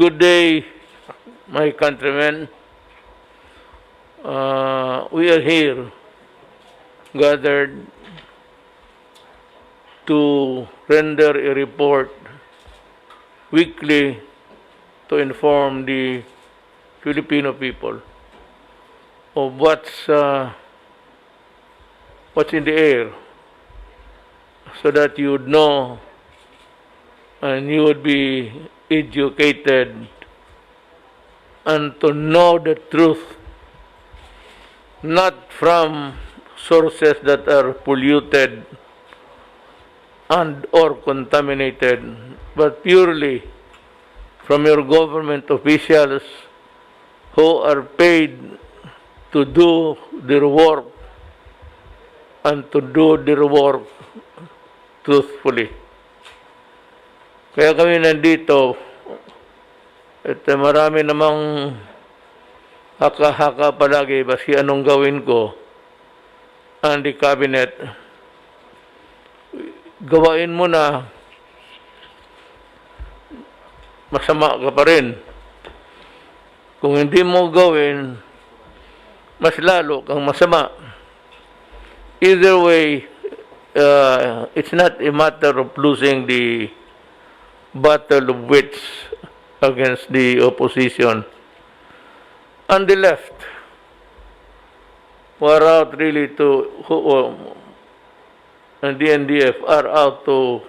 Good day, my countrymen. We are here gathered to render a report weekly to inform the Filipino people of what's in the air, so that you would know and you would be educated and to know the truth, not from sources that are polluted and or contaminated, but purely from your government officials who are paid to do their work and to do their work truthfully. Kaya kami nandito at marami namang haka-haka palagi basi anong gawin ko ang the cabinet. Gawain mo na, masama ka pa rin. Kung hindi mo gawin, mas lalo kang masama. Either way, it's not a matter of losing the battle of wits against the opposition. On the left, who are out really to, and the NDF are out to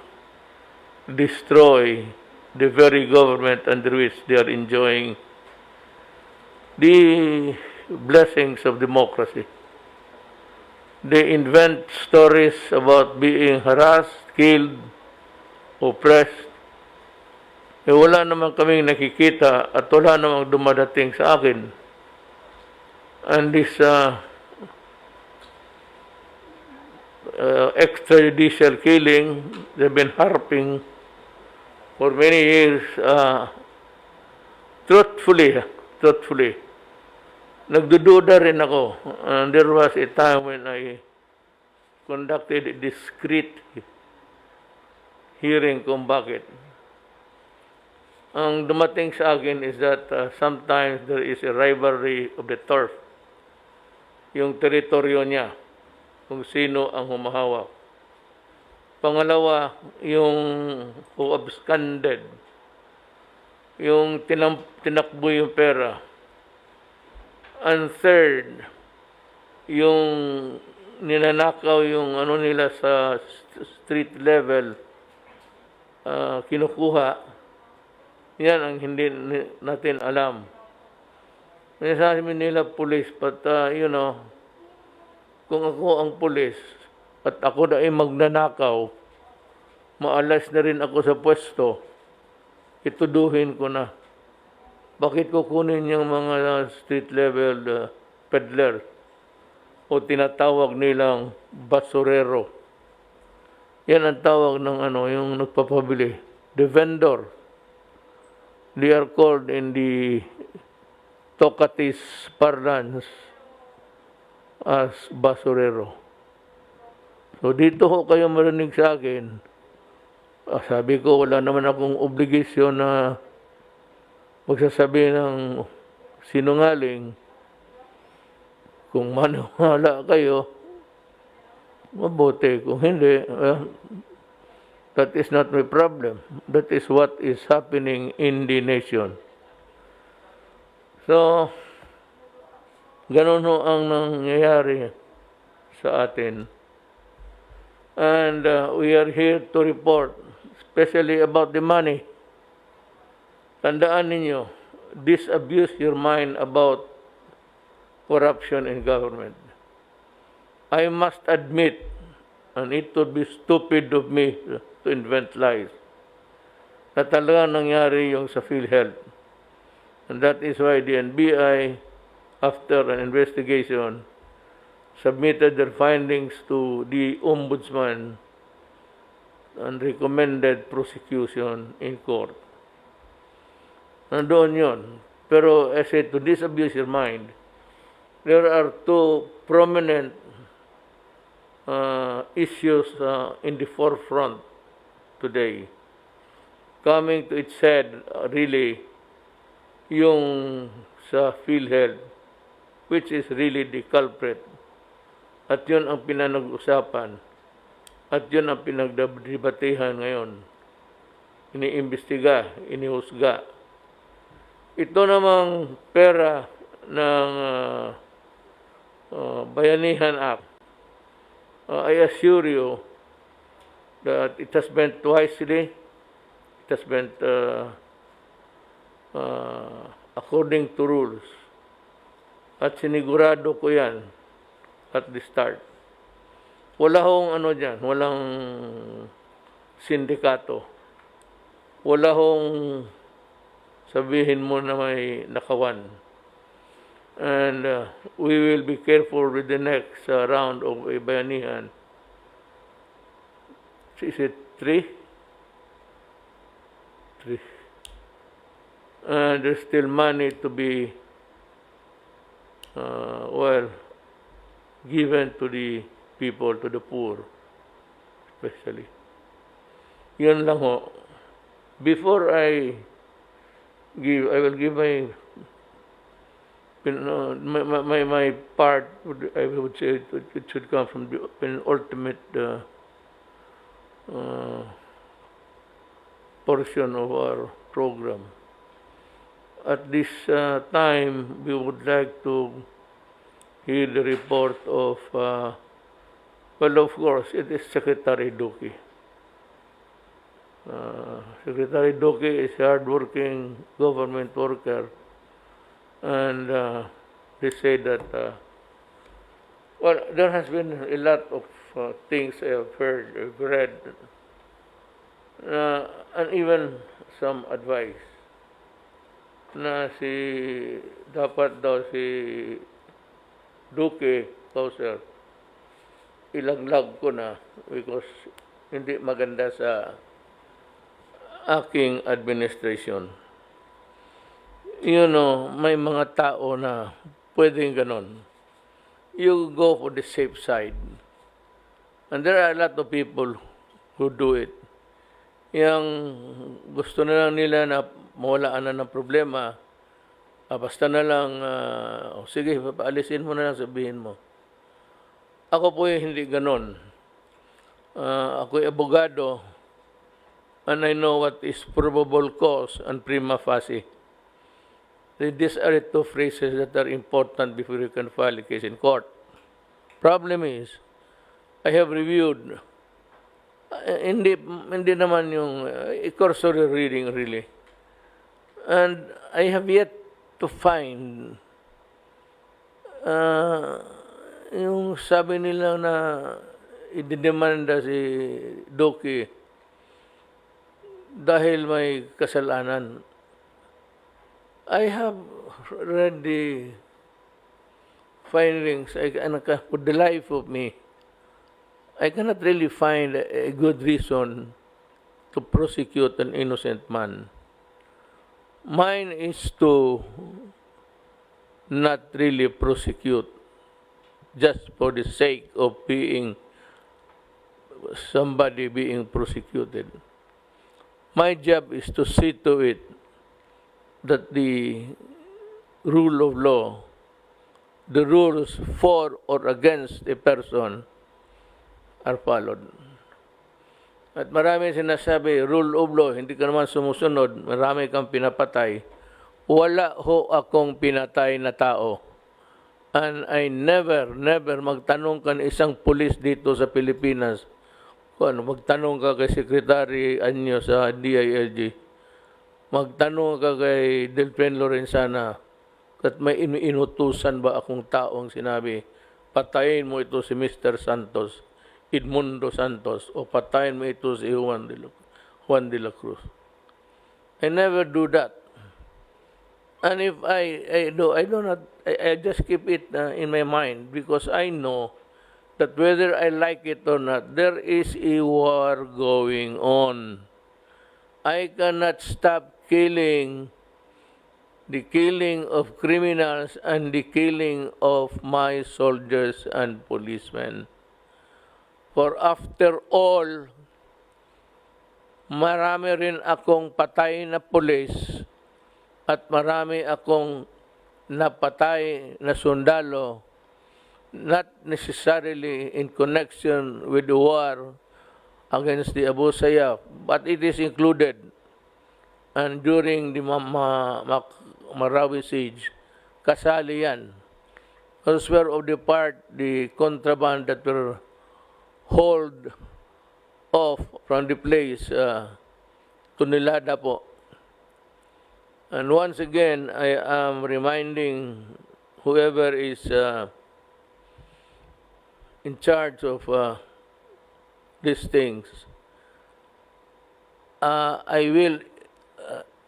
destroy the very government under which they are enjoying the blessings of democracy. They invent stories about being harassed, killed, oppressed. Wala naman kaming nakikita at wala namang dumadating sa akin. And this extrajudicial killing, they've been harping for many years, truthfully. Nagdududa rin ako. And there was a time when I conducted a discreet hearing kung bakit. Ang dumating sa akin is that sometimes there is a rivalry of the turf. Yung teritoryo niya, kung sino ang humahawak. Pangalawa, yung who absconded, yung tinakbo yung pera. And third, yung ninanakaw yung ano nila sa street level, kinukuha. Yan ang hindi natin alam. Sabi nila police, but kung ako ang police at ako na ay magnanakaw, maalas na rin ako sa pwesto, ituduhin ko na. Bakit kukunin yung mga street level peddler o tinatawag nilang basurero? Yan ang tawag ng yung nagpapabili. The vendor. They are called in the Tocatis parlance as basurero. So dito ho kayo marinig sa akin. Sabi ko, wala naman akong obligasyon na magsasabi ng sinungaling. Kung maniwala kayo, mabuti. Kung hindi, that is not my problem. That is what is happening in the nation. So, ganun ho ang nangyayari sa atin. And we are here to report, especially about the money. Tandaan ninyo, disabuse your mind about corruption in government. I must admit, and it would be stupid of me to invent lies, na talaga nangyari yung sa PhilHealth. And that is why the NBI, after an investigation, submitted their findings to the Ombudsman and recommended prosecution in court. Nandoon yun. Pero I said, to disabuse your mind, there are two prominent issues in the forefront today, coming to its head really yung sa PhilHealth, which is really the culprit. At yun ang pinanag-usapan. At yun ang pinagdebatehan ngayon. Iniimbestiga, inihusga. Ito namang pera ng Bayanihan Act. I assure you that it has been wisely, it has been according to rules. At sinigurado ko yan at the start. Wala hong ano dyan, walang sindikato. Wala hong sabihin mo na may nakawan. And we will be careful with the next round of bayanihan. Is it 3? 3. And there's still money to be, given to the people, to the poor, especially. Yun lang ho. Before I will give my part. I would say it should come from the ultimate portion of our program. At this time, we would like to hear the report of, of course, it is Secretary Duque. Secretary Duque is a hard-working government worker, and they say that, there has been a lot of things I have heard, I've read, and even some advice na dapat daw si Duque, Kauser, ilaglag ko na because hindi maganda sa aking administration. You know, may mga tao na pwedeng ganon. You go for the safe side. And there are a lot of people who do it. Yang gusto na lang nila na mawalaan na ng problema, basta na lang, sige, paalisin mo na lang, sabihin mo. Ako po hindi ganon. Ako'y abogado, and I know what is probable cause and prima facie. These are the two phrases that are important before you can file a case in court. Problem is, I have reviewed, hindi naman yung cursory reading really. And I have yet to find yung sabi nila na ididemanda si Duque dahil may kasalanan. I have read the findings. For the life of me, I cannot really find a good reason to prosecute an innocent man. Mine is to not really prosecute just for the sake of somebody being prosecuted. My job is to see to it that the rule of law, the rules for or against a person are followed. At marami sinasabi, rule of law, hindi ka naman sumusunod, marami kang pinapatay. Wala ho akong pinatay na tao. And I never magtanong ka ng isang pulis dito sa Pilipinas. Kung magtanong ka kay Secretary Anyo sa DILG. Magtanong ka kay Delphin Lorenzana. At may inutusan ba akong taong sinabi, patayin mo ito si Mr. Santos, Edmundo Santos, o patayin mo ito si Juan de la Cruz. I never do that. And if I just keep it in my mind because I know that whether I like it or not, there is a war going on. I cannot stop the killing of criminals and the killing of my soldiers and policemen. For after all, marami rin akong patay na pulis at marami akong napatay na sundalo, not necessarily in connection with the war against the Abu Sayyaf, but it is included. And during the Marawi siege, kasali yan. Elsewhere of the part, the contraband that were hauled off from the place, Tunilada po. And once again, I am reminding whoever is in charge of these things, I will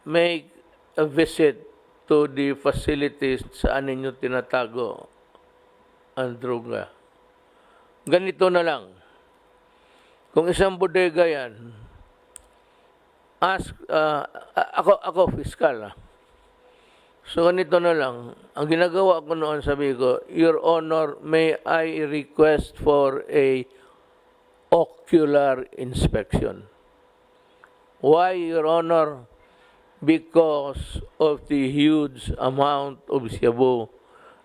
make a visit to the facilities saan ninyo tinatago ang droga. Ganito na lang. Kung isang bodega yan, ako fiscal. So ganito na lang. Ang ginagawa ko noon, sabi ko, Your Honor, may I request for a ocular inspection. Why, Your Honor? Because of the huge amount of shabu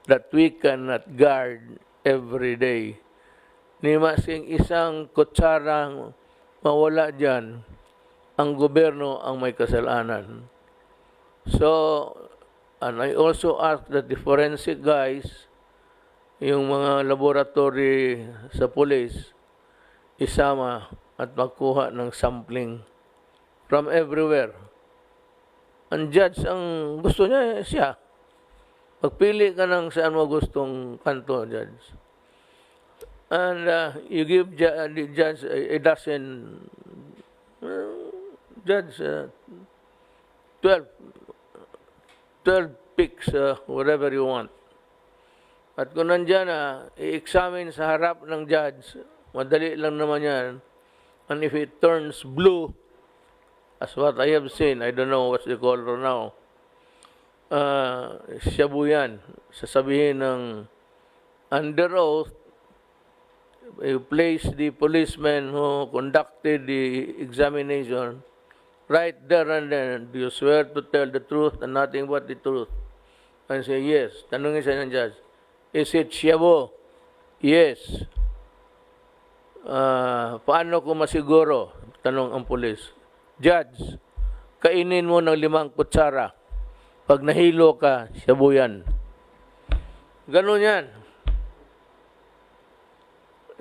that we cannot guard every day. Ni masing isang kutsarang mawala dyan, ang gobyerno ang may kasalanan. So, and I also ask that the forensic guys, yung mga laboratory sa police, isama at magkuha ng sampling from everywhere. Ang judge, ang gusto niya, siya. Pagpili ka ng saan mo gustong kanto, judge. And you give the judge a dozen, judge, 12 picks, whatever you want. At kung nandyan i-examine sa harap ng judge, madali lang naman yan. And if it turns blue, as what I have seen, I don't know what's the color now, shabu yan. Sasabihin ng under oath, you place the policeman who conducted the examination right there and then, do you swear to tell the truth and nothing but the truth? And say, yes. Tanungin siya ng judge, is it shabu? Yes. Paano ko masiguro? Tanong ang police. Judge, kainin mo ng 5 kutsara. Pag nahilo ka, shabu yan. Ganun yan.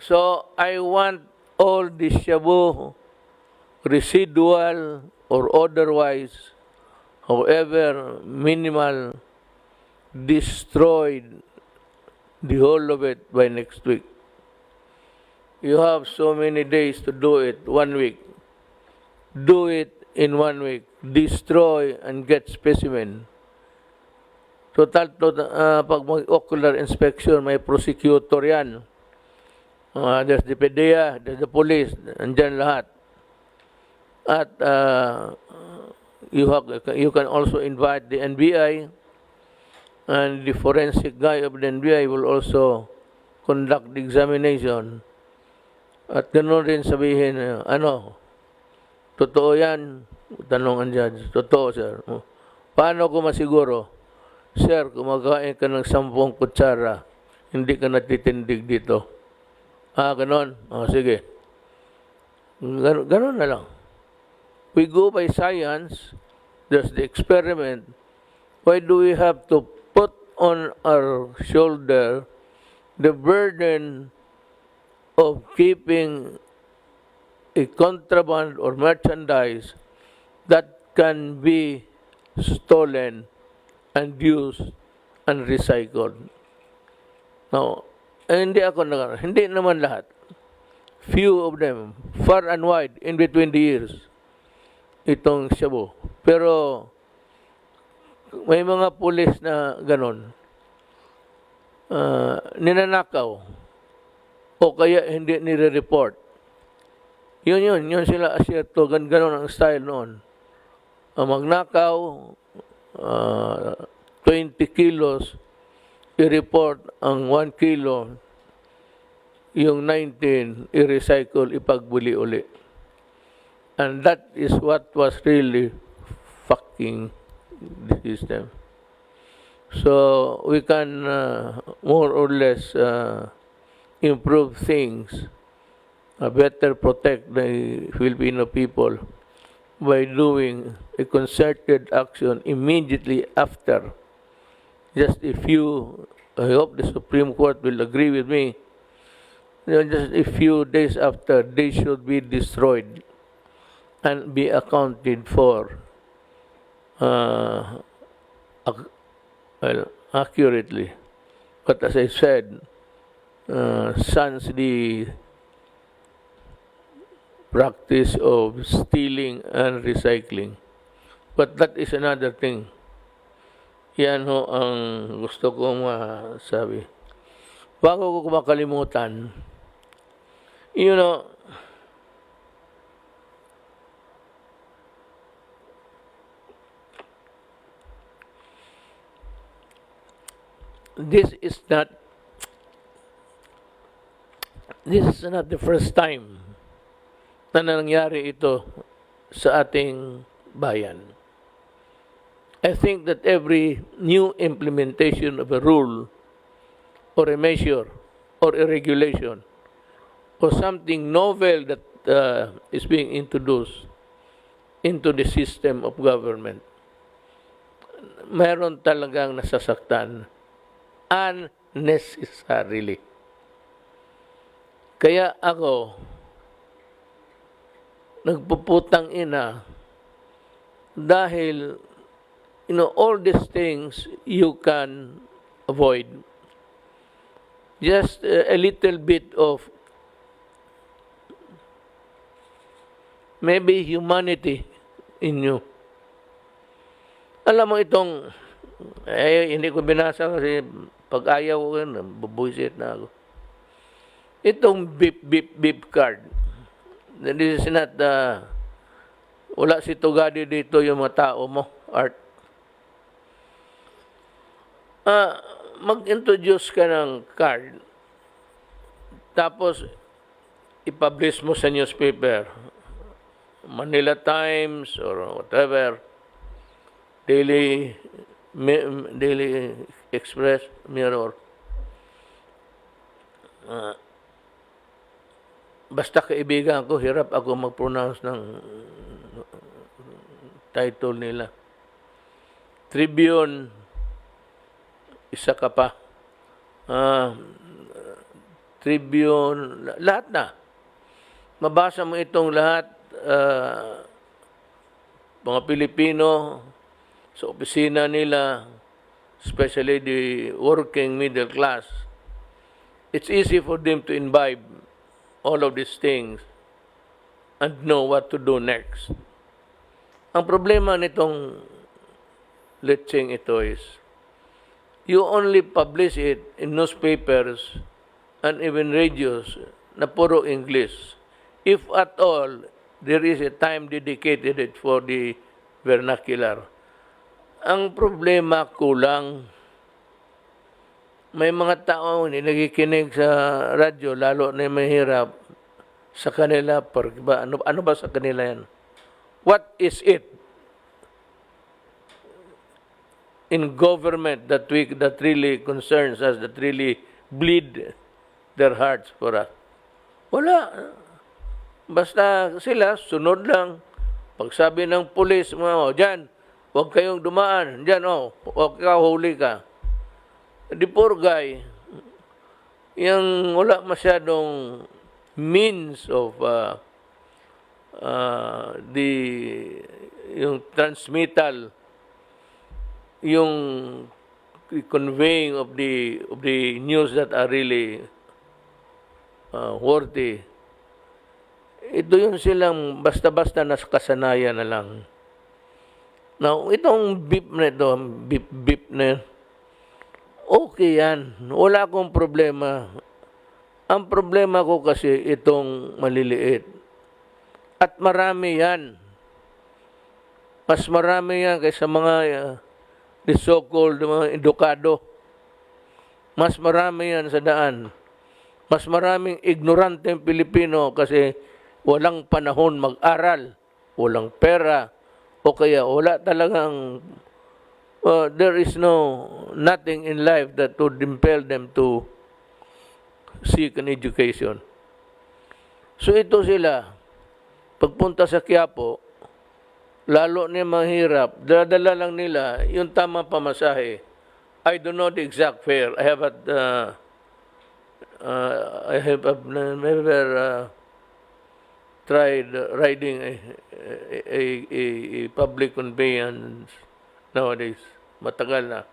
So, I want all the shabu, residual or otherwise, however minimal, destroyed, the whole of it by next week. You have so many days to do it, 1 week. Do it in 1 week. Destroy and get specimen. Total, pag mag-ocular inspection, may prosecutor yan. There's the PDEA, there's the police, andyan lahat. At you can also invite the NBI, and the forensic guy of the NBI will also conduct the examination. At ganoon rin sabihin, totoo yan? Tanong ang judge. Totoo, sir. Paano ko masiguro? Sir, kumakain ka ng 10 kutsara, hindi ka natitindig dito. Ganon? Sige. Ganon na lang. We go by science. There's the experiment. Why do we have to put on our shoulder the burden of keeping a contraband or merchandise that can be stolen and used and recycled? Now, hindi naman lahat. Few of them, far and wide, in between the years, itong shabu. Pero, may mga pulis na ganon, ninanakaw, o kaya hindi nire-report. Yun sila asyerto, ganon ang style noon. Magnakaw, 20 kilos, i-report ang 1 kilo, yung 19, i-recycle, ipagbuli uli. And that is what was really fucking the system. So we can more or less improve things, better protect the Filipino people by doing a concerted action immediately after. Just a few, I hope the Supreme Court will agree with me, just a few days after, they should be destroyed and be accounted for accurately. But as I said, sans the practice of stealing and recycling. But that is another thing. Yan ho ang gusto kong masabi. Bago ko makalimutan, you know, this is not the first time na nangyari ito sa ating bayan. I think that every new implementation of a rule or a measure or a regulation or something novel that is being introduced into the system of government, meron talagang nasasaktan unnecessarily. Kaya ako, nagpuputang ina dahil all these things you can avoid. Just a little bit of maybe humanity in you. Alam mo itong, hindi ko binasa kasi pag ayaw ko yun, bubuisit na ako. Itong beep card. This is not, wala si Tugadi dito yung mga tao mo, Art. Mag-introduce ka ng card, tapos ipublish mo sa newspaper, Manila Times or whatever, Daily Express, Mirror. Basta kaibigan ko, hirap ako mag-pronounce ng title nila. Tribune, isa ka pa. Tribune, lahat na. Mabasa mo itong lahat, mga Pilipino, sa opisina nila, especially the working middle class, it's easy for them to imbibe all of these things and know what to do next. Ang problema nitong lecheng ito is, you only publish it in newspapers and even radios na puro English. If at all, there is a time dedicated for the vernacular. Ang problema kulang. May mga tao hindi nakikinig sa radyo, lalo na mahirap sa kanila. Ano ba sa kanila yan? What is it in government that really concerns us, that really bleed their hearts for us? Wala. Basta sila, sunod lang. Pagsabi ng pulis, dyan, huwag kayong dumaan. Dyan, huwag ka, huli ka. The poor guy, yung wala masyadong means of yung transmittal, yung conveying of the news that are really worthy. Ito yung silang basta-basta na kasanayan na lang. Now, itong beep na ito, beep na yun, okay yan. Wala akong problema. Ang problema ko kasi itong maliliit. At marami yan. Mas marami yan kaysa mga the so-called mga edukado. Mas marami yan sa daan. Mas maraming ignoranteng Pilipino kasi walang panahon mag-aral, walang pera, o kaya wala talagang there is nothing in life that would impel them to seek an education. So ito sila, pagpunta sa Quiapo, lalo na mahirap, dala lang nila yung tamang pamasahe. I don't know the exact fare. I have never tried riding a public conveyance nowadays. Matagal na.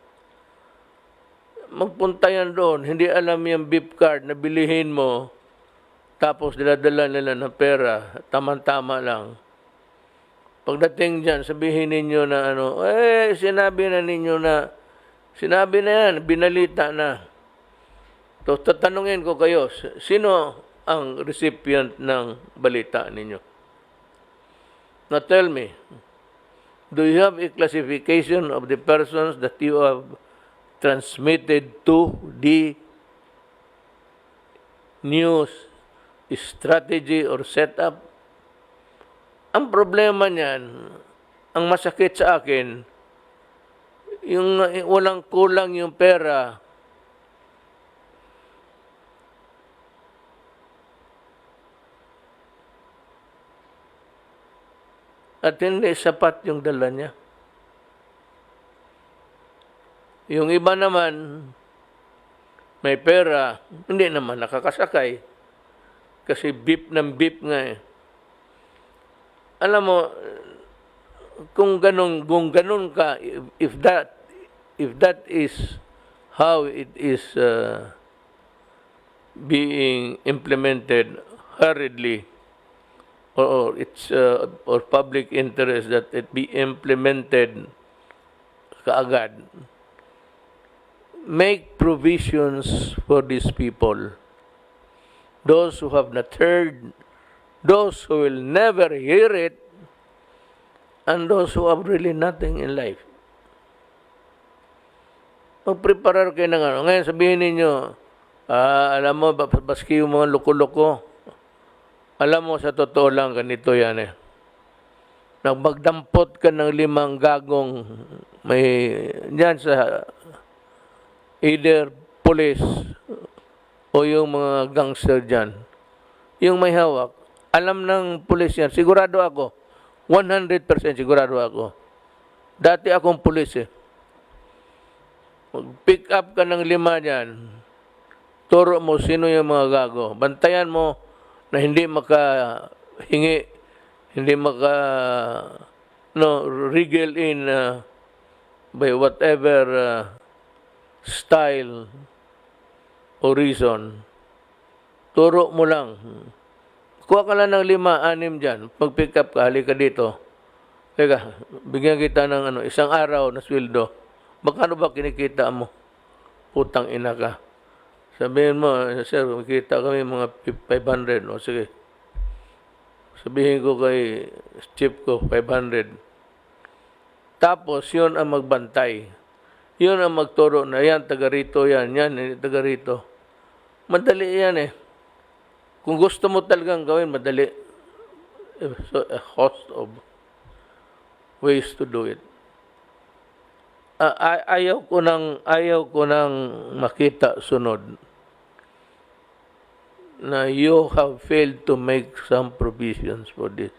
Magpunta yan doon, hindi alam yung beep card na bilihin mo, tapos diladala nila ng pera, tama-tama lang. Pagdating dyan, sabihin ninyo na sinabi na yan, binalita na. So, tatanungin ko kayo, sino ang recipient ng balita ninyo? Now tell me, do you have a classification of the persons that you have transmitted to the news strategy or setup? Ang problema niyan, ang masakit sa akin, yung walang kulang yung pera, at hindi sapat yung dala niya. Yung iba naman, may pera, hindi naman nakakasakay. Kasi beep ng beep nga eh. Alam mo, kung ganun ka, if that is how it is being implemented hurriedly, or it's or public interest that it be implemented kaagad, make provisions for these people, those who have not heard, those who will never hear it, and those who have really nothing in life. Magpreparar kayo ng ngayon sabihin ninyo, alam mo, baski yung mga loko-loko, alam mo, sa totoo lang, ganito yan eh. Magdampot ka ng 5 gagong may dyan sa either police o yung mga gangster dyan. Yung may hawak, alam ng police yan. Sigurado ako, 100% sigurado ako. Dati akong police eh. Mag-pick up ka ng 5 dyan, turo mo sino yung mga gago. Bantayan mo na hindi makahingi, hindi regal in by whatever style or reason. Turo mo lang. Kuha ka lang ng 5-6 dyan. Pag-pick up ka, halika dito. Teka, bigyan kita ng 1 araw na sweldo. Magkano ba kinikita mo? Putang ina ka. Sabihin mo, sir, makita kami mga 500. O sige. Sabihin ko kay chief ko, 500. Tapos, yun ang magbantay. Yun ang magturo na yan, taga rito yan, taga rito. Madali yan eh. Kung gusto mo talagang gawin, madali. So, a host of ways to do it. Ayaw ko nang makita sunod na you have failed to make some provisions for this.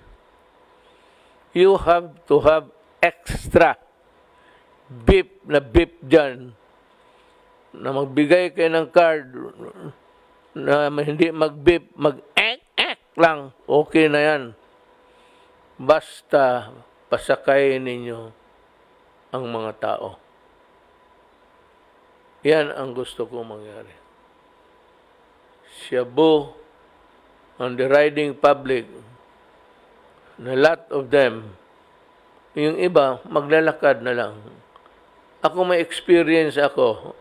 You have to have extra beep dyan na magbigay kayo ng card na hindi mag-beep, mag-ek lang, okay na yan. Basta pasakayin ninyo ang mga tao. Yan ang gusto ko mangyari. Shabu on the riding public, a lot of them, yung iba, maglalakad na lang. Ako may experience ako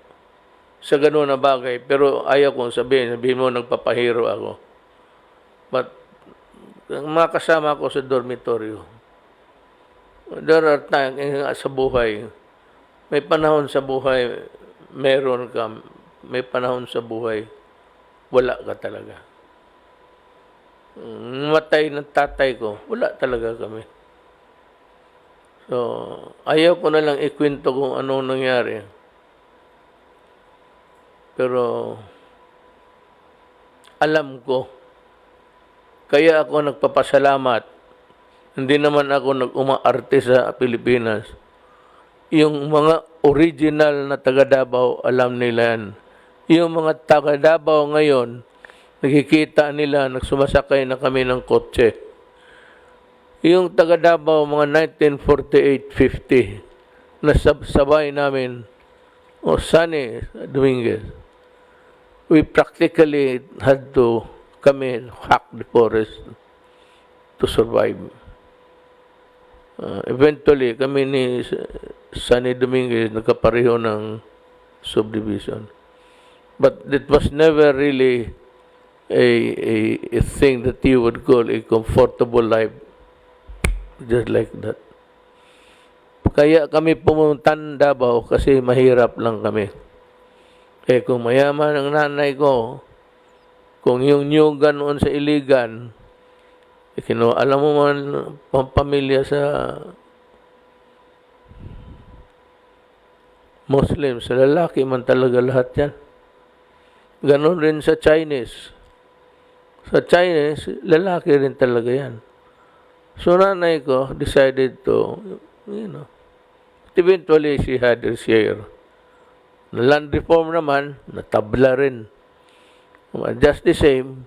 sa gano'n na bagay, pero ayaw kong sabihin mo nagpapahiro ako. But, mga kasama ko sa dormitoryo, there are times sa buhay, may panahon sa buhay, meron ka, may panahon sa buhay, wala ka talaga. Matay ng tatay ko, wala talaga kami. So, ayaw ko na lang ikwento kung anong nangyari. Pero, alam ko, kaya ako nagpapasalamat. Hindi naman ako nag-umaarte sa Pilipinas. Yung mga original na taga Davao, alam nila yan. Yung mga taga Davao ngayon, nakikita nila, nagsumasakay na kami ng kotse. Yung taga Davao, mga 1948-50, nasabay namin, Sunny Dominguez. We practically had to hack the forest to survive. Eventually, kami ni Sunny Dominguez nagkapareho ng subdivision. But it was never really a thing that you would call a comfortable life, just like that. Kaya kami pumunta ng Davao kasi mahirap lang kami. Kung mayaman ang nanay ko, kung yung nyugan noon sa Iligan, alam mo man, pampamilya sa Muslim, sa lalaki man talaga lahat yan. Ganon rin sa Chinese. Sa Chinese, lalaki rin talaga yan. So nanay ko decided to, eventually she had her share. Na land reform naman, natabla rin. Just the same,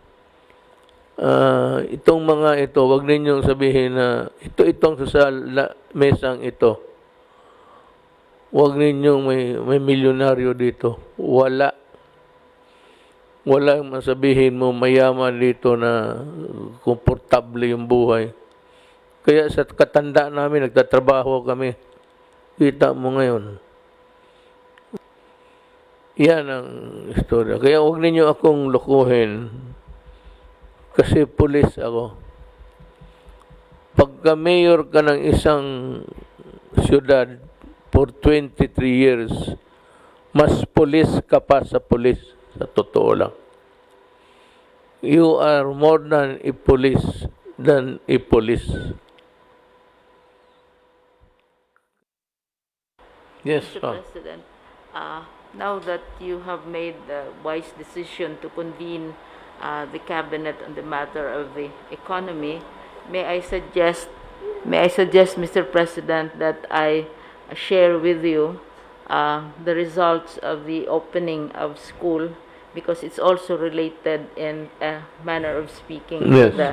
itong mga ito, wag ninyong sabihin na itong sa mesang ito. Wag ninyong may milyonaryo dito. Wala. Walang masabihin mo mayaman dito na komportable yung buhay. Kaya sa katanda namin, nagtatrabaho kami. Kita mo ngayon. Yan ang istorya. Kaya huwag ninyo akong lokohin. Kasi pulis ako. Pagka mayor ka ng isang siyudad for 23 years, mas pulis ka pa sa pulis. Sa totoo lang. You are more than a police than a police. Yes, Mr. President, now that you have made the wise decision to convene the cabinet on the matter of the economy, may I suggest, Mr. President, that I share with you the results of the opening of school, because it's also related in a manner of speaking Yes. to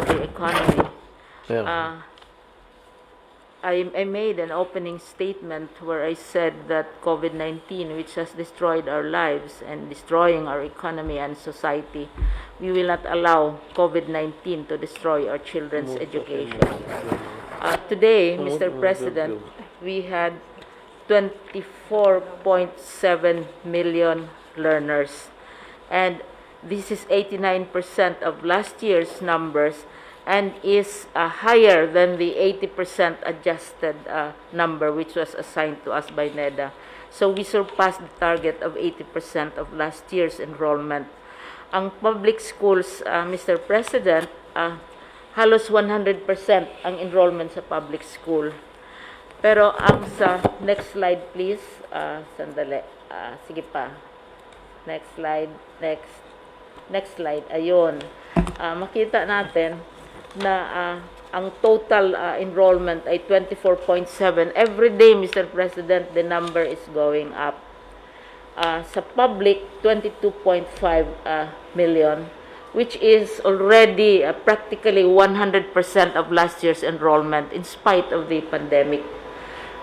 the economy. Yeah. I made an opening statement where I said that COVID-19, which has destroyed our lives and destroying our economy and society, we will not allow COVID-19 to destroy our children's education. Today, Mr. President, we had 24.7 million learners. And this is 89% of last year's numbers and is higher than the 80% adjusted number which was assigned to us by NEDA. So we surpassed the target of 80% of last year's enrollment. Ang public schools, Mr. President, halos 100% ang enrollment sa public school. Pero ang sa next slide please, sandali, sige pa. Next slide, next slide, ayun. Makita natin na ang total enrollment ay 24.7. Every day, Mr. President, the number is going up. Sa public, 22.5 million, which is already practically 100% of last year's enrollment in spite of the pandemic.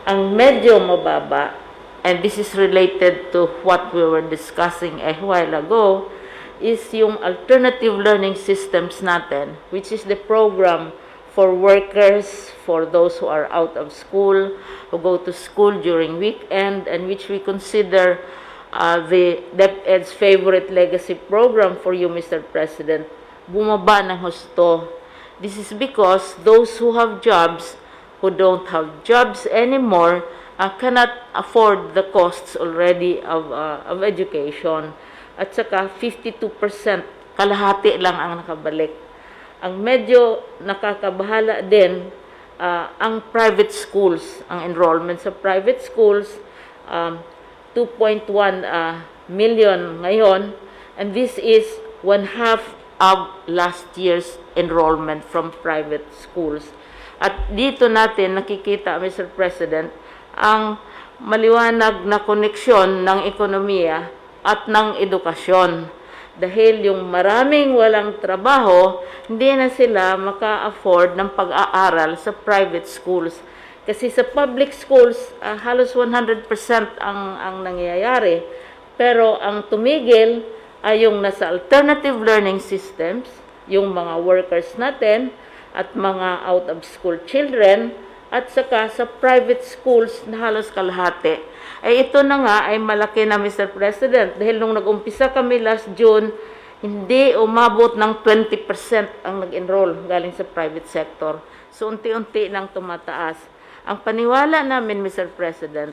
Ang medyo mababa, and this is related to what we were discussing a while ago, is yung alternative learning systems natin, which is the program for workers, for those who are out of school, who go to school during weekend, and which we consider the DepEd's favorite legacy program for you, Mr. President. Bumaba ng husto. This is because those who have jobs, who don't have jobs anymore, cannot afford the costs already of education. At saka 52%, kalahati lang ang nakabalik. Ang medyo nakakabahala din, ang private schools, ang enrollment sa private schools, 2.1 million ngayon, and this is one half of last year's enrollment from private schools. At dito natin nakikita, Mr. President, ang maliwanag na koneksyon ng ekonomiya at ng edukasyon. Dahil yung maraming walang trabaho, hindi na sila maka-afford ng pag-aaral sa private schools. Kasi sa public schools, halos 100% ang nangyayari. Pero ang tumigil ay yung nasa alternative learning systems, yung mga workers natin, at mga out-of-school children, at saka sa private schools na halos kalahati. Ay ito na nga ay malaki na, Mr. President, dahil nung nag-umpisa kami last June, hindi umabot ng 20% ang nag-enroll galing sa private sector. So unti-unti nang tumataas. Ang paniwala namin, Mr. President,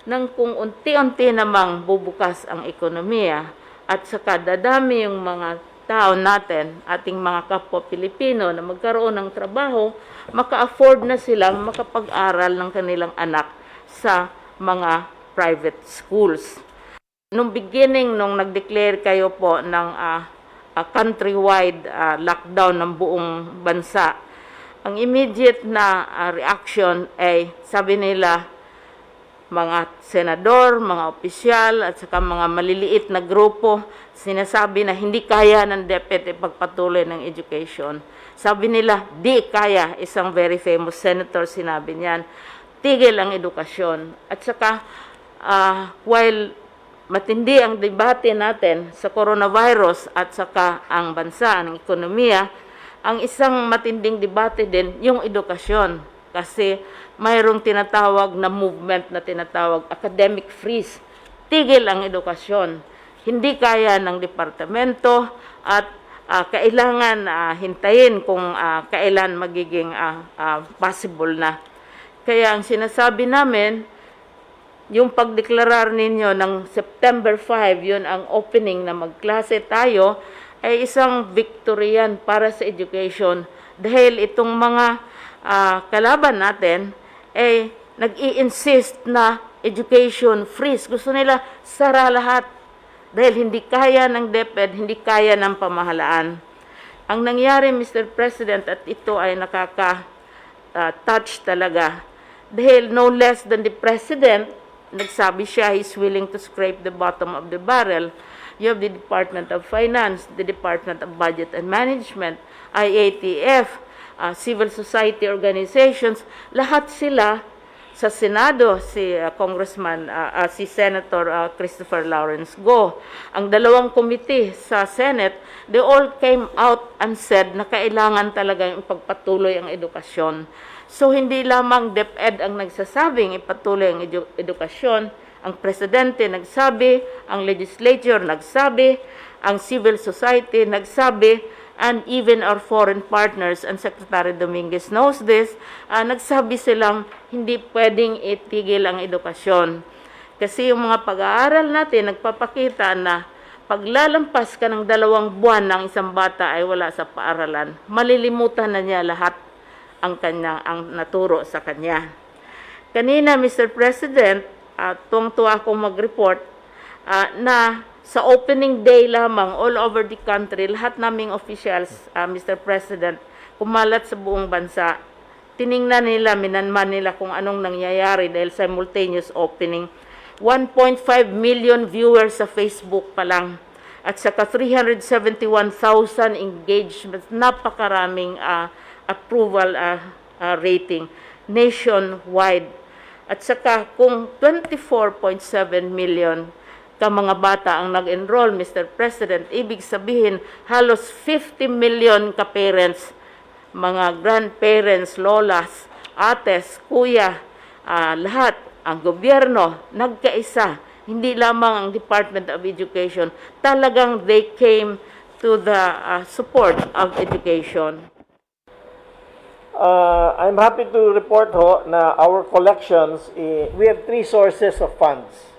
nang kung unti-unti namang bubukas ang ekonomiya at saka dadami yung mga tao natin, ating mga kapwa Pilipino na magkaroon ng trabaho, maka-afford na silang makapag-aral ng kanilang anak sa mga private schools. Nung beginning, nung nag-declare kayo po ng countrywide lockdown ng buong bansa, ang immediate na reaction ay sabi nila, mga senador, mga opisyal, at saka mga maliliit na grupo, sinasabi na hindi kaya ng DepEd ipagpatuloy ng education. Sabi nila, di kaya, isang very famous senator sinabi niyan, tigil ang edukasyon. At saka, while matindi ang debate natin sa coronavirus at saka ang bansa, ang ekonomiya, ang isang matinding debate din yung edukasyon. Kasi mayroong tinatawag na movement na tinatawag academic freeze. Tigil ang edukasyon. Hindi kaya ng departamento at kailangan hintayin kung kailan magiging possible na. Kaya ang sinasabi namin, yung pagdeklarar ninyo ng September 5, yun ang opening na magklase tayo, ay isang victory yan para sa education. Dahil itong mga kalaban natin ay nag-i-insist na education freeze. Gusto nila sara lahat dahil hindi kaya ng DepEd, hindi kaya ng pamahalaan. Ang nangyari, Mr. President, at ito ay nakaka-touch talaga dahil no less than the President, nagsabi siya he's willing to scrape the bottom of the barrel. You have the Department of Finance, the Department of Budget and Management, IATF, civil society organizations, lahat sila sa Senado, si si Senator Christopher Lawrence Go. Ang dalawang committee sa Senate, they all came out and said na kailangan talagang ipagpatuloy ang edukasyon. So hindi lamang DepEd ang nagsasabing ipatuloy ang edukasyon, ang Presidente nagsabi, ang Legislature nagsabi, ang civil society nagsabi, and even our foreign partners, and Secretary Dominguez knows this, nagsabi silang hindi pwedeng itigil ang edukasyon. Kasi yung mga pag-aaral natin, nagpapakita na paglalampas ka ng 2 buwan ng isang bata ay wala sa paaralan, malilimutan na niya lahat ang naturo sa kanya. Kanina, Mr. President, tuwang-tuwa akong mag-report na sa opening day lamang, all over the country, lahat naming officials, Mr. President, kumalat sa buong bansa. Tiningnan nila, minanman nila kung anong nangyayari dahil simultaneous opening. 1.5 million viewers sa Facebook pa lang. At saka 371,000 engagements, napakaraming approval rating nationwide. At saka kung 24.7 million ka mga bata ang nag-enroll, Mr. President, ibig sabihin halos 50 million ka-parents, mga grandparents, lolas, ates, kuya, lahat, ang gobyerno, nagkaisa. Hindi lamang ang Department of Education, talagang they came to the support of education. I'm happy to report ho na our collections, we have 3 sources of funds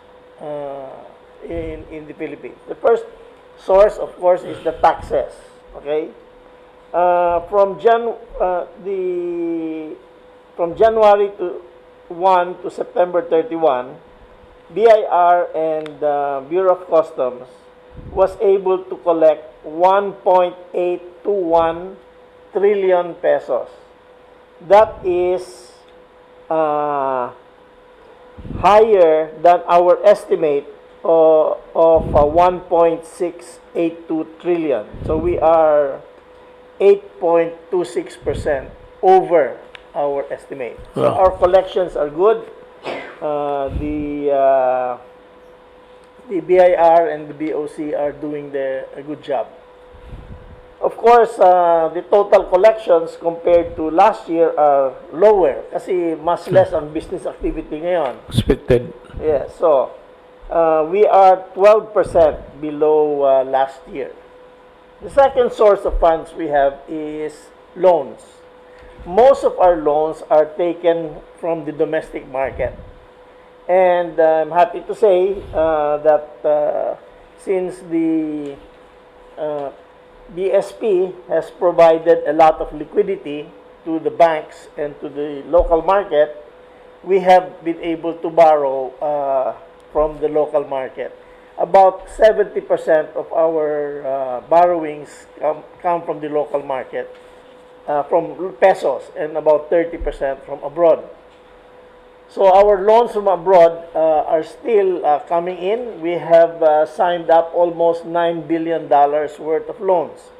in the Philippines. The first source, of course, is the taxes. Okay, from the from January to 1 to September 31, BIR and Bureau of Customs was able to collect 1.821 trillion pesos. That is higher than our estimate of 1.682 trillion. So we are 8.26% over our estimate. So Wow. our collections are good. The BIR and the BOC are doing a good job. Of course, the total collections compared to last year are lower kasi mas less ang business activity ngayon. Expected. Yeah, so we are 12% below last year. The second source of funds we have is loans. Most of our loans are taken from the domestic market. And I'm happy to say that since the BSP has provided a lot of liquidity to the banks and to the local market, we have been able to borrow from the local market. About 70% of our borrowings come from the local market, from pesos, and about 30% from abroad. So our loans from abroad are still coming in. We have signed up almost $9 billion worth of loans.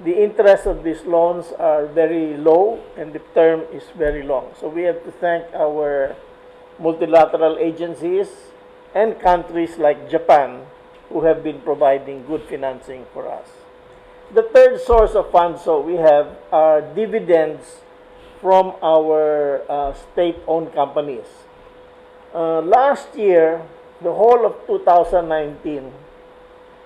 The interest of these loans are very low and the term is very long. So we have to thank our multilateral agencies and countries like Japan who have been providing good financing for us. The third source of funds we have are dividends from our state-owned companies. Last year, the whole of 2019,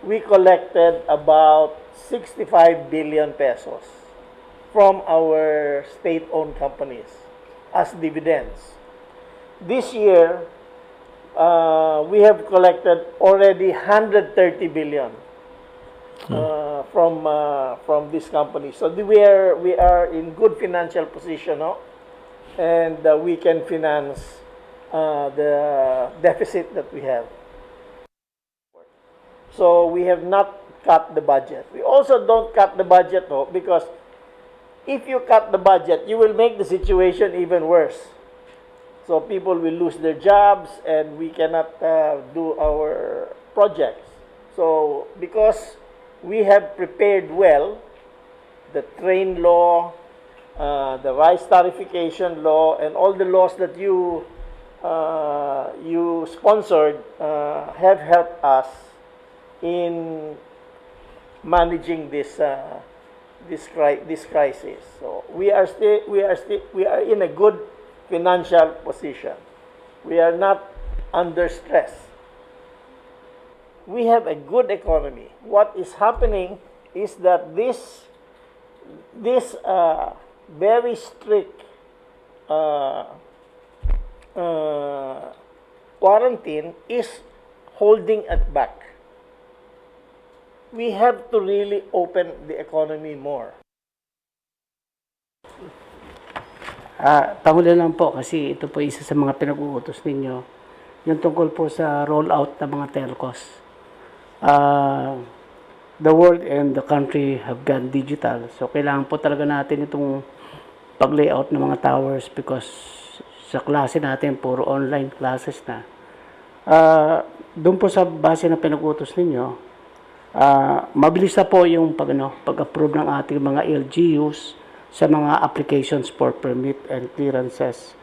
we collected about 65 billion pesos from our state-owned companies as dividends. This year, we have collected already 130 billion from this company. So we are in good financial position, and we can finance the deficit that we have. So we have not cut the budget. We also don't cut the budget because if you cut the budget, you will make the situation even worse. So people will lose their jobs and we cannot do our projects. So because we have prepared well the train law, the rice tarification law, and all the laws that you sponsored have helped us in managing this crisis. So we are in a good financial position. We are not under stress. We have a good economy. What is happening is that this very strict quarantine is holding it back. We have to really open the economy more. Pangulo lang po kasi ito po isa sa mga pinag-uutos ninyo, yung tungkol po sa rollout ng mga telcos. The world and the country have gone digital. So, kailangan po talaga natin itong pag-layout ng mga towers because sa klase natin, puro online classes na. Doon po sa base ng pinag-uutos ninyo, mabilis na po yung pag-approve ng ating mga LGUs sa mga applications for permit and clearances.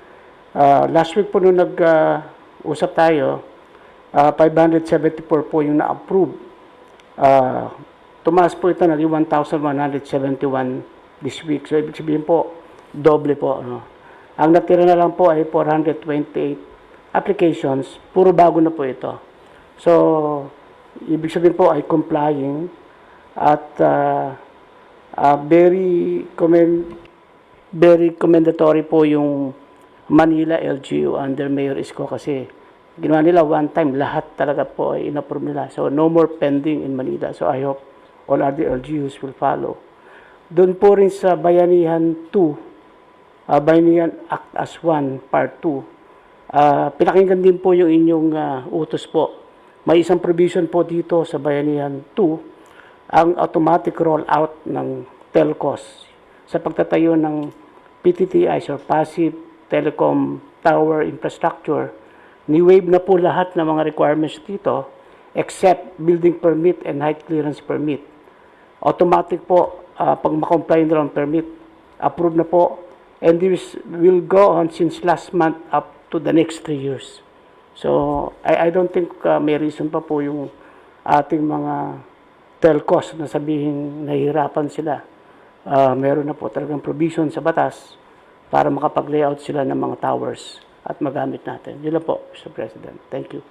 Last week po nung nag-usap tayo, 574 po yung na-approve. Tumaas po ito, naging 1,171 this week. So, ibig sabihin po, doble po. Ang natira na lang po ay 428 applications. Puro bago na po ito. So, ibig sabihin po ay complying at very commendatory po yung Manila LGU under Mayor Isko kasi ginawa nila one time, lahat talaga po ay in-approve nila. So, no more pending in Manila. So, I hope all other LGUs will follow. Doon po rin sa Bayanihan 2, Bayanihan Act as 1, Part 2. Pinakinggan din po yung inyong utos po. May isang provision po dito sa Bayanihan 2, ang automatic rollout ng telcos sa pagtatayo ng PTTIs or Passive Telecom Tower Infrastructure. Ni-waive na po lahat ng mga requirements dito except building permit and height clearance permit. Automatic po, pag makomply na ng permit, approved na po, and this will go on since last month up to the next 3 years. So, I don't think may reason pa po yung ating mga telcos na sabihin nahihirapan sila. Meron na po talagang provision sa batas para makapag-layout sila ng mga towers at magamit natin. Yun lang po, Mr. President. Thank you.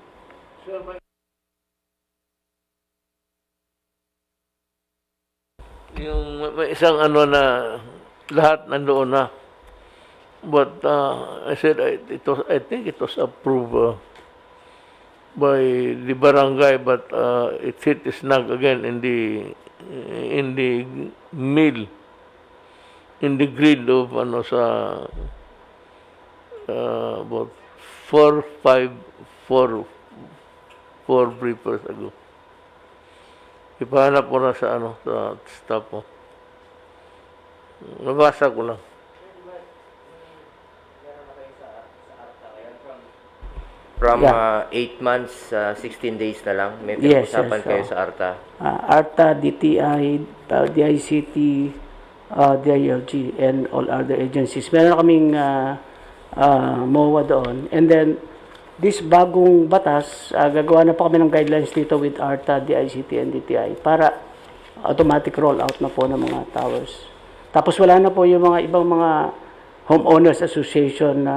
Yung may isang ano na lahat nandoon na. But I said I think it was approved by the barangay, but it hit a snag again in the mill, in the grid of ano sa about 4 briefers ago. Ipahanap ko na sa ano sa staff mo. Nabasa ko lang. From Yeah. 8 months, 16 days na lang, may Yes, pinag-usapan yes, kayo so, sa ARTA. ARTA, DTI, DICT, DILG, and all other agencies. Meron kaming MOA doon. And then, this bagong batas, gagawa na po kami ng guidelines dito with ARTA, DICT, and DTI para automatic rollout na po ng mga towers. Tapos wala na po yung mga ibang mga homeowners association na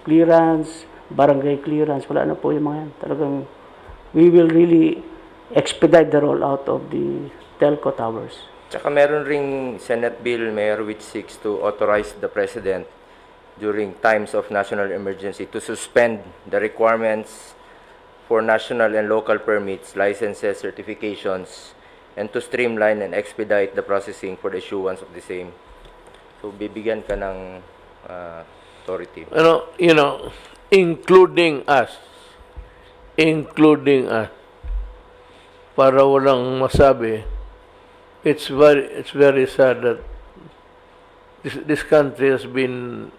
clearance, barangay clearance, wala na po yung mga yan. Talagang we will really expedite the rollout of the telco towers. Tsaka meron ring Senate Bill, Mayor, which seeks to authorize the President during times of national emergency to suspend the requirements for national and local permits, licenses, certifications, and to streamline and expedite the processing for the issuance of the same. So, bibigyan ka ng authority. Including us, para walang masabi, it's very sad that this country has been,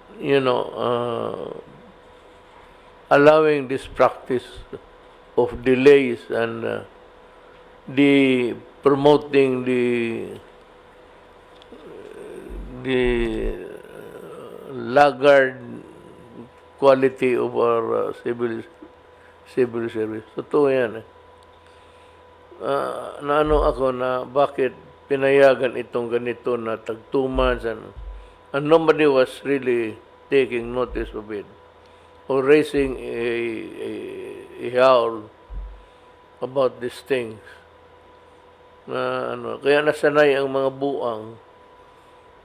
allowing this practice of delays and the promoting the laggard quality of our civil service. Totoo yan. Naano ako na bakit pinayagan itong ganito na tag 2 months and nobody was really taking notice of it or raising a howl about these things. Kaya nasanay ang mga buang.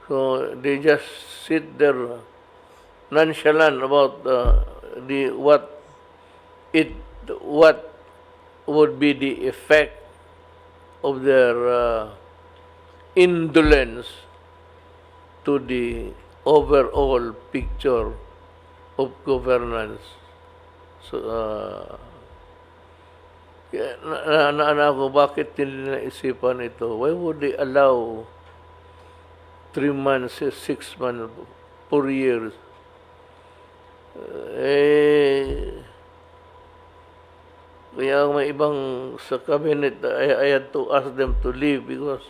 So they just sit there nonchalant about what would be the effect of their indolence to the overall picture of governance. So, ako, bakit hindi naisipan ito? Why would they allow 3 months, 6 months, 4 years? Kaya may ibang sa cabinet, I had to ask them to leave because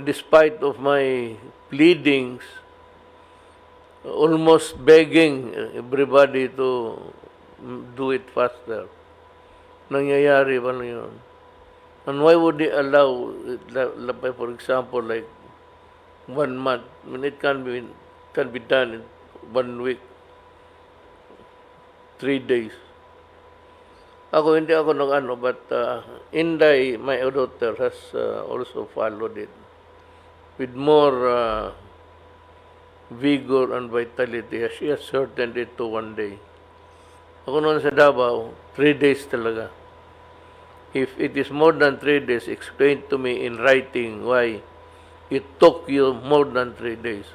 despite of my pleadings, almost begging everybody to do it faster. Nangyayari ba na yun? And why would they allow, for example, like 1 month? I mean, it can be done in 1 week, 3 days. Hindi ako nag-ano, but Inday, my daughter, has also followed it with more vigor and vitality. She has shortened it to 1 day. Ako noon sa Davao, 3 days talaga. If it is more than 3 days, explain to me in writing why it took you more than 3 days.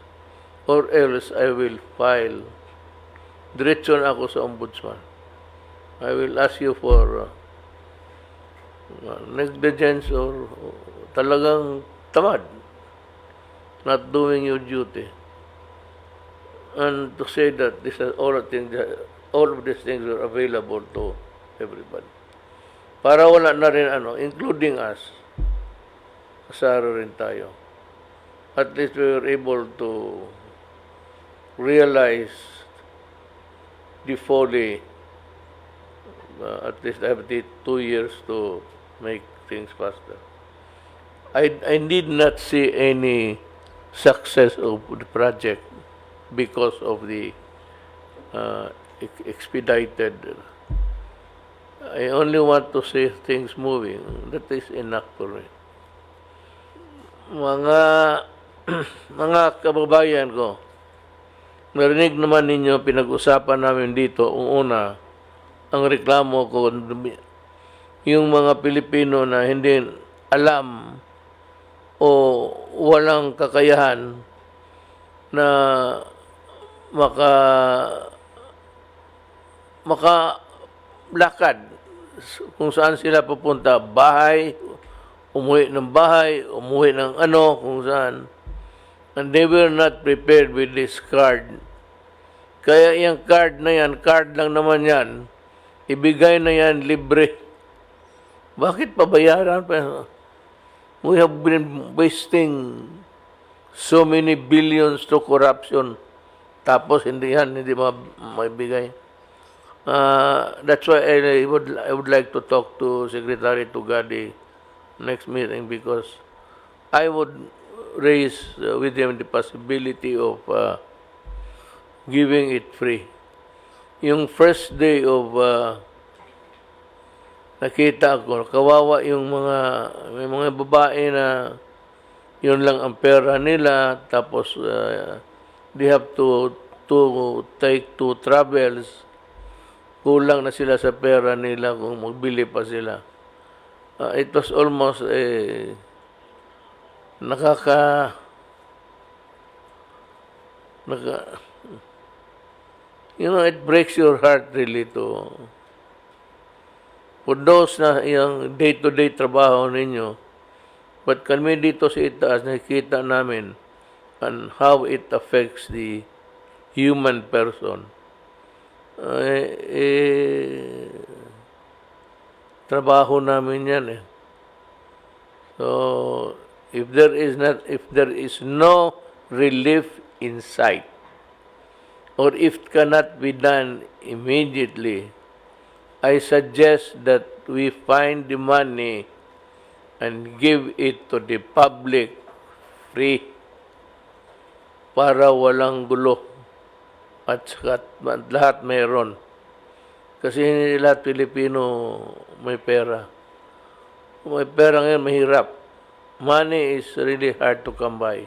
or else I will file. Diretso na ako sa ombudsman. I will ask you for negligence or talagang tamad, not doing your duty. And to say that this is all of these things are available to everybody. Para wala na rin including us, kasaro rin tayo. At least we were able to realize the folly. At least I have 2 years to make things faster. I did not see any success of the project because of the expedited. I only want to see things moving. That is enough for me. Mga mga kababayan ko, narinig naman ninyo pinag-usapan namin dito. Una, ang reklamo ko, yung mga Pilipino na hindi alam o walang kakayahan na makalakad kung saan sila pupunta, bahay, umuwi ng bahay, umuwi ng kung saan. And they were not prepared with this card. Kaya yung card na yan, card lang naman yan, ibigay na yan libre. Bakit pabayaran pa? We have been wasting so many billions to corruption. Tapos hindi maibigay. That's why I would like to talk to Secretary Tugadi next meeting, because I would raise with him the possibility of giving it free. Yung first day of nakita ko, kawawa yung may mga babae na yun lang ang pera nila, tapos they have to take 2 travels. Kulang na sila sa pera nila kung magbili pa sila. It was almost it breaks your heart really to, for those na yung day-to-day trabaho ninyo, but kami dito sa itaas, nakikita namin and how it affects the human person. Trabaho namin yan eh. So, if there is no relief in sight, or if it cannot be done immediately, I suggest that we find the money and give it to the public free para walang gulo at saka lahat mayroon. Kasi hindi lahat Pilipino may pera. Kung may pera ngayon, mahirap. Money is really hard to come by.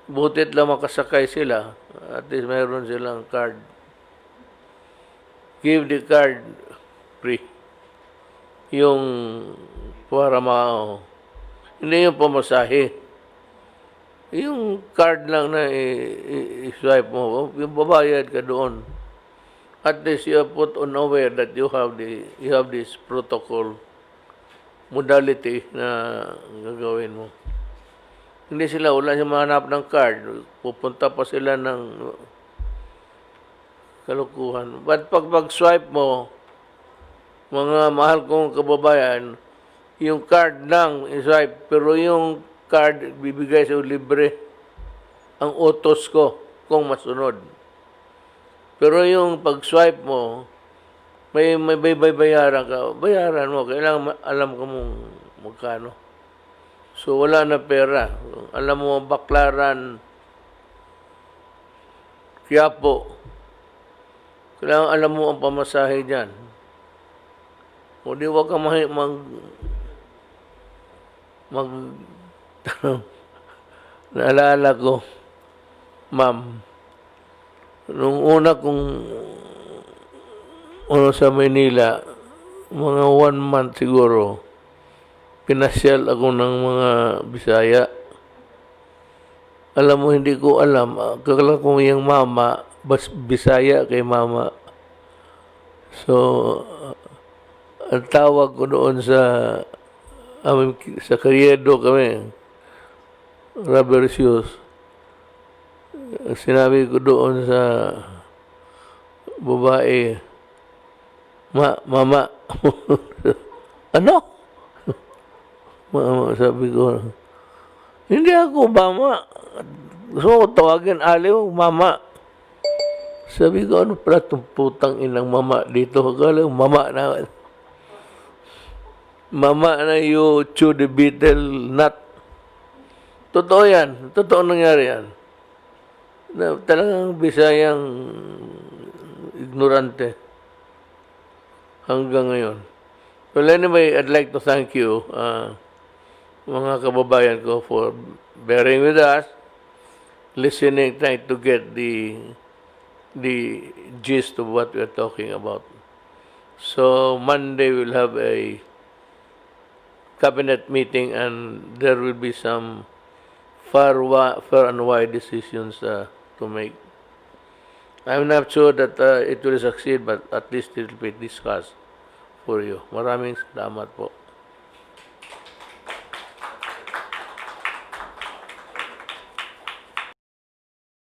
Butit lang makasakay sila, at least mayroon silang card. Give the card free. Yung para hindi yung pamasahe. Yung card lang na i-swipe mo, yung babayad ka doon. At least you are put on aware that you have this protocol modality na gagawin mo. Hindi sila, wala siya mahanap ng card. Pupunta pa sila ng kalukuhan. But pag-swipe mo, mga mahal kong kababayan, yung card lang i-swipe, pero yung card bibigay sa libre. Ang utos ko kung masunod. Pero yung pag-swipe mo, may bayaran ka. Bayaran mo. Kailangan alam ko mong magkano. So, wala na pera. Alam mo, Baklaran, Quiapo. Kailangan alam mo ang pamasahe dyan. O di wag ka naalala ko, ma'am, nung una kong sa Manila, mga 1 month siguro, pinasyal ako ng mga Bisaya. Alam mo, hindi ko alam. Kala kong yung mama, Bisaya kay mama. So, ang tawag ko doon sa Karyedo kami, rubber shoes. Sinabi ko doon sa babae, mama. Ano? Mama, sabi ko, hindi ako mama. Gusto ko tawagin aliw, mama. Sabi ko, ano pala itong putang inang mama dito? Kala ko, mama na. Mama na you chew the beetle nut. Totoo yan. Totoo nangyari yan. Na, talagang Bisayang ignorante hanggang ngayon. Well, anyway, I'd like to thank you, mga kababayan ko, for bearing with us, listening, trying to get the gist of what we're talking about. So Monday we'll have a cabinet meeting, and there will be some far and wide decisions to make. I'm not sure that it will succeed, but at least it will be discussed for you. Maraming salamat po.